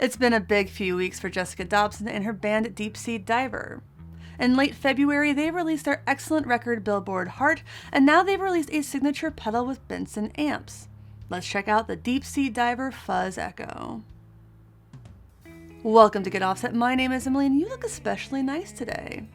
It's been a big few weeks for Jessica Dobson and her band Deep Sea Diver. In late February, they released their excellent record Billboard Heart, and now they've released a signature pedal with Benson Amps. Let's check out the Deep Sea Diver Fuzz-Echo. Welcome to Get Offset. My name is Emily, and you look especially nice today.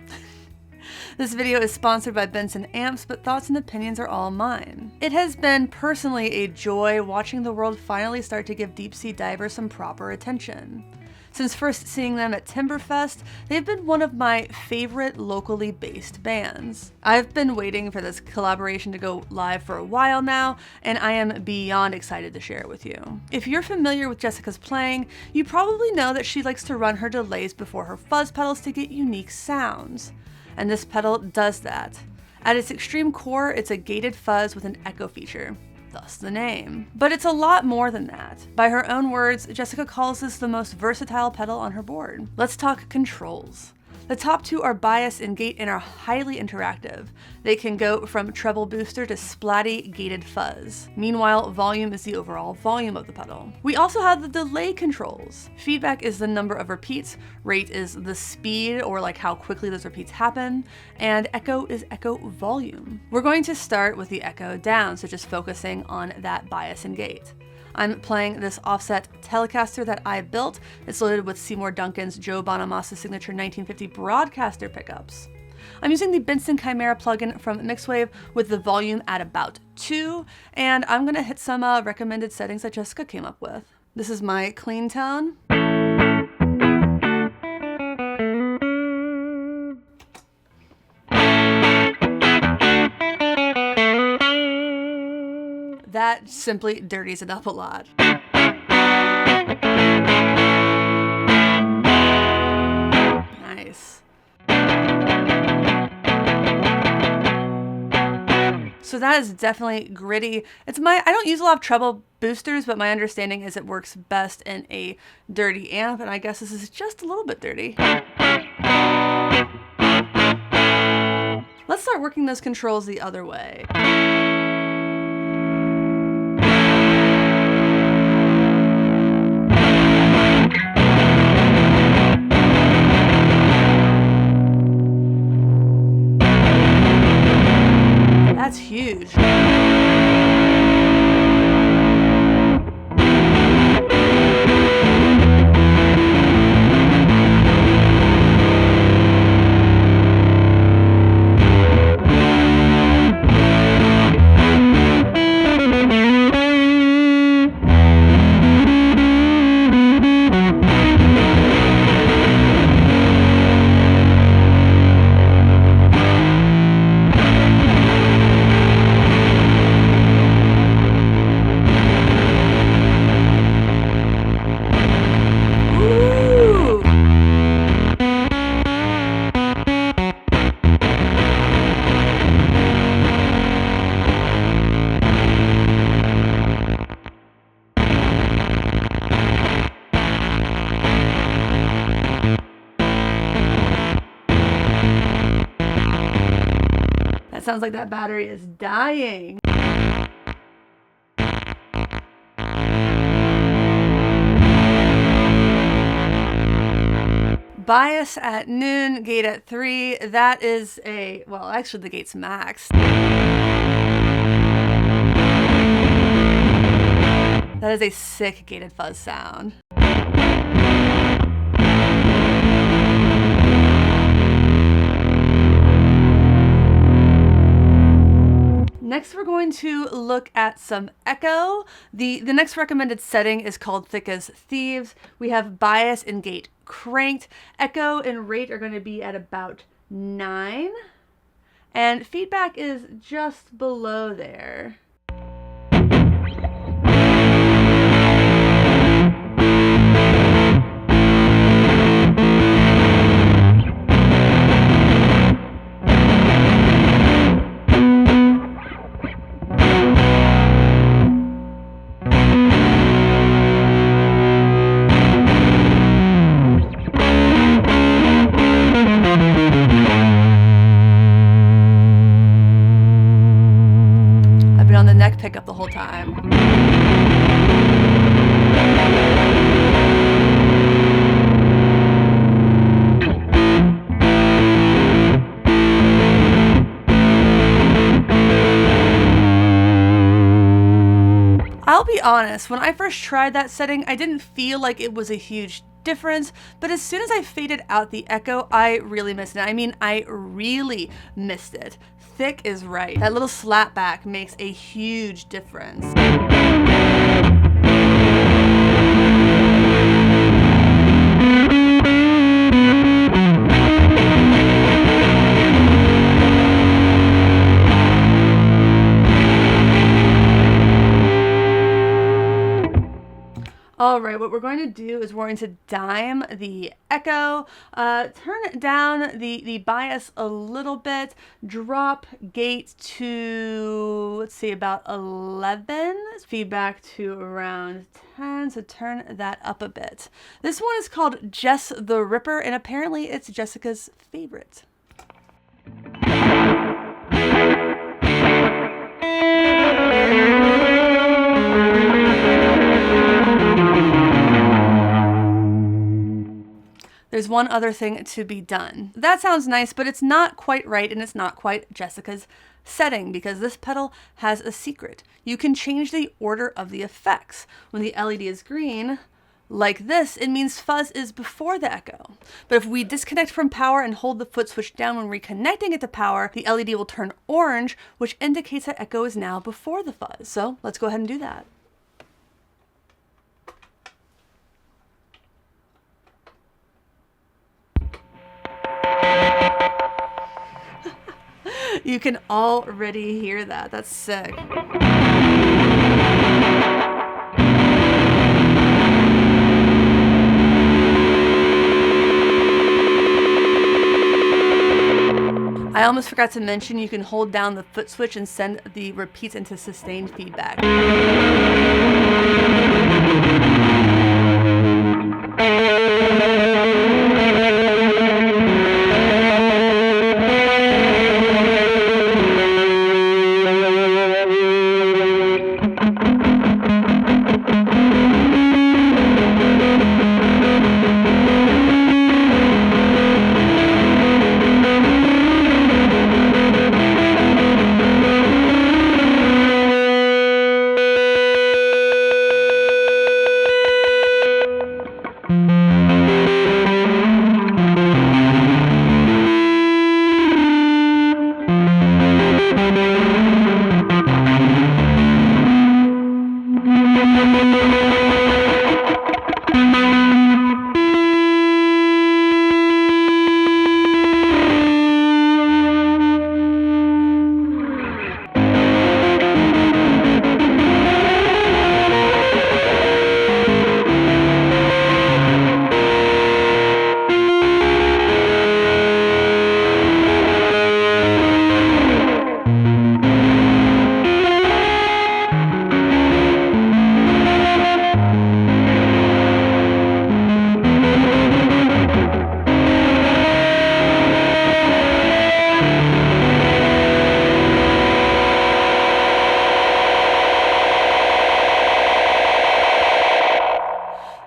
This video is sponsored by Benson Amps, but thoughts and opinions are all mine. It has been personally a joy watching the world finally start to give Deep Sea Diver some proper attention. Since first seeing them at Timberfest, they've been one of my favorite locally based bands. I've been waiting for this collaboration to go live for a while now, and I am beyond excited to share it with you. If you're familiar with Jessica's playing, you probably know that she likes to run her delays before her fuzz pedals to get unique sounds. And this pedal does that. At its extreme core, it's a gated fuzz with an echo feature, thus the name. But it's a lot more than that. By her own words, Jessica calls this the most versatile pedal on her board. Let's talk controls. The top two are bias and gate and are highly interactive. They can go from treble booster to splatty gated fuzz. Meanwhile, volume is the overall volume of the pedal. We also have the delay controls. Feedback is the number of repeats, rate is the speed or like how quickly those repeats happen, and echo is echo volume. We're going to start with the echo down, so just focusing on that bias and gate. I'm playing this offset Telecaster that I built. It's loaded with Seymour Duncan's Joe Bonamassa signature 1950 Broadcaster pickups. I'm using the Benson Chimera plugin from Mixwave with the volume at about 2, and I'm gonna hit some recommended settings that Jessica came up with. This is my clean tone. That simply dirties it up a lot. Nice. So that is definitely gritty. I don't use a lot of treble boosters, but my understanding is it works best in a dirty amp, and I guess this is just a little bit dirty. Let's start working those controls the other way. That's huge. Sounds like that battery is dying. Bias at noon, gate at 3. That is well, actually the gate's maxed. That is a sick gated fuzz sound. Next, we're going to look at some echo. The next recommended setting is called Thick as Thieves. We have bias and gate cranked. Echo and rate are going to be at about 9. And feedback is just below there. honest, when I first tried that setting, I didn't feel like it was a huge difference, but as soon as I faded out the echo, I really missed it. I mean, I really missed it. Thick is right. That little slap back makes a huge difference. All right, what we're going to do is we're going to dime the echo, turn down the bias a little bit, drop gate to, let's see, about 11, feedback to around 10, so turn that up a bit. This one is called Jess the Ripper, and apparently it's Jessica's favorite. There's one other thing to be done. That sounds nice, but it's not quite right, and it's not quite Jessica's setting, because this pedal has a secret. You can change the order of the effects. When the LED is green, like this, it means fuzz is before the echo. But if we disconnect from power and hold the foot switch down when reconnecting it to power, the LED will turn orange, which indicates that echo is now before the fuzz. So let's go ahead and do that. You can already hear that. That's sick. I almost forgot to mention you can hold down the foot switch and send the repeats into sustained feedback.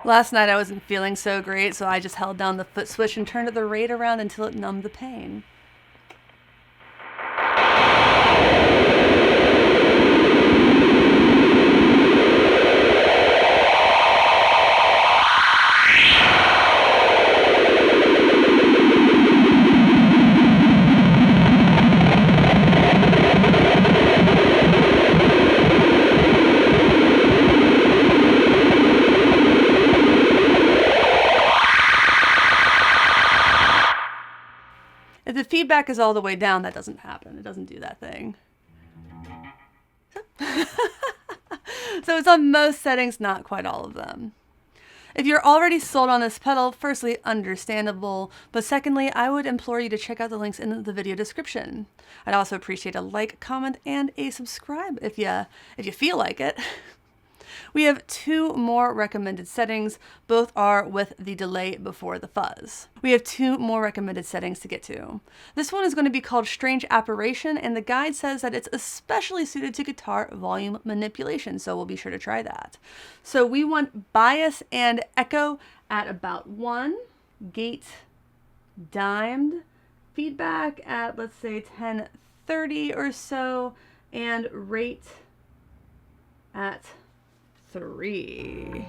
Last night I wasn't feeling so great, so I just held down the foot switch and turned the rate around until it numbed the pain. If the feedback is all the way down, that doesn't happen. It doesn't do that thing. So it's on most settings, not quite all of them. If you're already sold on this pedal, firstly, understandable, but secondly, I would implore you to check out the links in the video description. I'd also appreciate a like, comment, and a subscribe if you feel like it. We have two more recommended settings. Both are with the delay before the fuzz. We have two more recommended settings to get to. This one is going to be called Strange Apparition, and the guide says that it's especially suited to guitar volume manipulation, so we'll be sure to try that. So we want bias and echo at about 1, gate dimed, feedback at, let's say, 1030 or so, and rate at 3.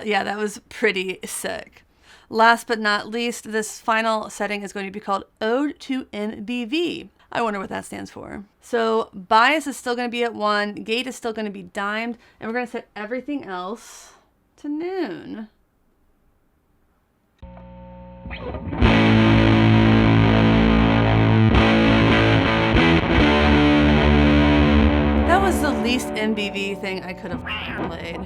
Yeah, that was pretty sick. Last but not least, this final setting is going to be called Ode to NBV. I wonder what that stands for. So bias is still going to be at 1, gate is still going to be dimed, and we're going to set everything else to noon. That was the least NBV thing I could have played.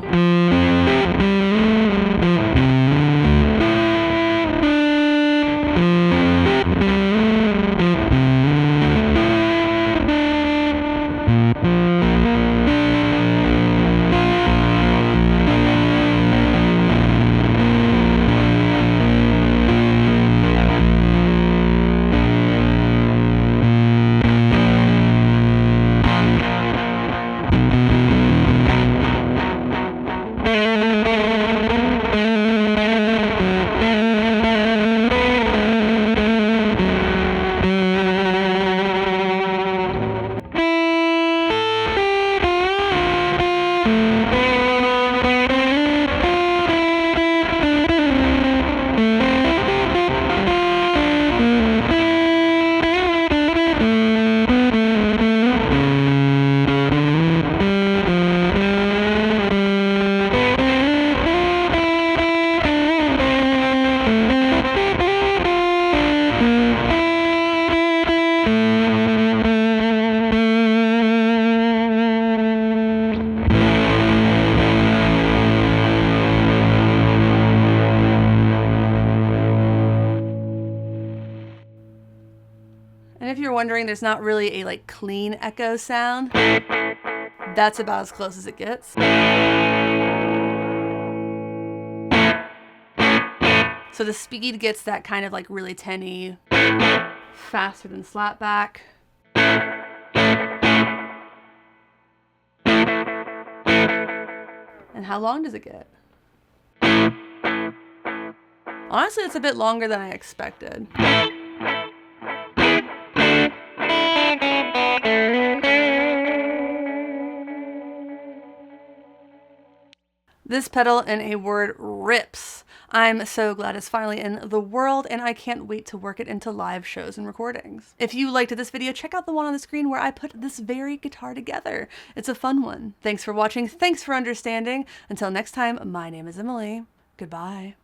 And if you're wondering, there's not really a clean echo sound. That's about as close as it gets. So the speed gets that kind of really tinny, faster than slapback. And how long does it get? Honestly, it's a bit longer than I expected. This pedal, in a word, rips. I'm so glad it's finally in the world, and I can't wait to work it into live shows and recordings. If you liked this video, check out the one on the screen where I put this very guitar together. It's a fun one. Thanks for watching. Thanks for understanding. Until next time, my name is Emily. Goodbye.